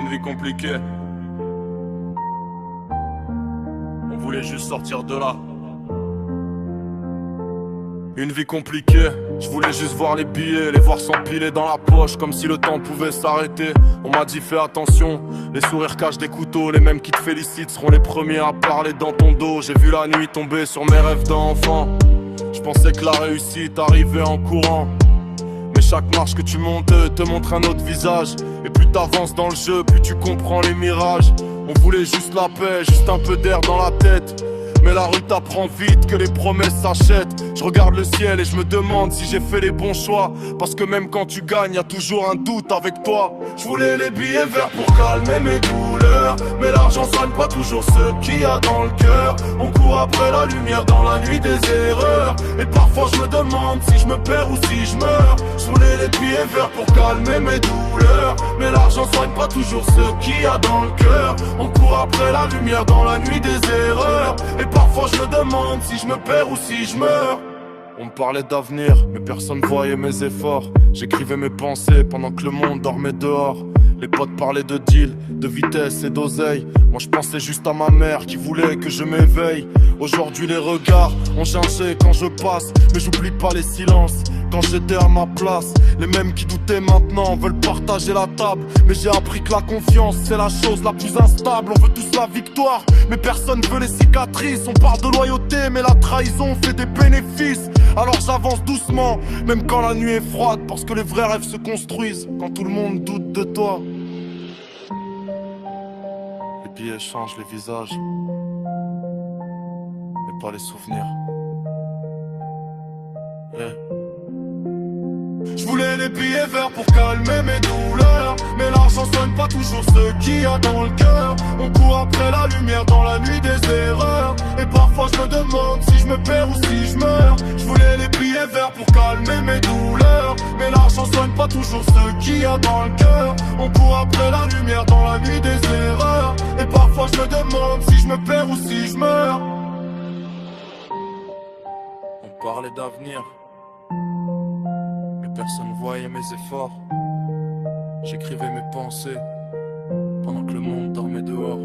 Une vie compliquée. On voulait juste sortir de là. Une vie compliquée, je voulais juste voir les billets, les voir s'empiler dans la poche comme si le temps pouvait s'arrêter. On m'a dit fais attention, les sourires cachent des couteaux, les mêmes qui te félicitent seront les premiers à parler dans ton dos. J'ai vu la nuit tomber sur mes rêves d'enfant. Je pensais que la réussite arrivait en courant, mais chaque marche que tu montes te montre un autre visage. Et plus t'avances dans le jeu, plus tu comprends les mirages. On voulait juste la paix, juste un peu d'air dans la tête, mais la rue t'apprend vite que les promesses s'achètent. Je regarde le ciel et je me demande si j'ai fait les bons choix, parce que même quand tu gagnes, y a toujours un doute avec toi. Je voulais les billets verts pour calmer mes douleurs, mais l'argent soigne pas toujours ce qu'il y a dans le cœur. On court après la lumière dans la nuit des erreurs, et parfois je me demande si je me perds ou si je meurs. Je voulais les billets verts pour calmer mes douleurs, mais l'argent soigne pas toujours ce qu'il y a dans le cœur. On court après la lumière dans la nuit des erreurs, et parfois je me demande si je me perds ou si je meurs. On me parlait d'avenir, mais personne voyait mes efforts. J'écrivais mes pensées pendant que le monde dormait dehors. Les potes parlaient de deal, de vitesse et d'oseille. Moi je pensais juste à ma mère qui voulait que je m'éveille. Aujourd'hui les regards ont changé quand je passe, mais j'oublie pas les silences quand j'étais à ma place. Les mêmes qui doutaient maintenant veulent partager la table, mais j'ai appris que la confiance c'est la chose la plus instable. On veut tous la victoire, mais personne veut les cicatrices. On parle de loyauté, mais la trahison fait des bénéfices. Alors j'avance doucement, même quand la nuit est froide, parce que les vrais rêves se construisent quand tout le monde doute de toi. Les billets changent les visages, mais pas les souvenirs. Je voulais les billets verts pour calmer mes douleurs, mais l'argent soigne pas toujours ce qu'il y a dans le cœur. On court après la lumière dans la nuit des erreurs, et parfois je me demande si je me perds ou si je meurs. Je voulais les billets verts pour calmer mes douleurs, mais l'argent soigne pas toujours ce qu'il y a dans le cœur. On court après la lumière dans la nuit des erreurs, et parfois je me demande si je me perds ou si je meurs. On parlait d'avenir, personne voyait mes efforts. J'écrivais mes pensées pendant que le monde dormait dehors.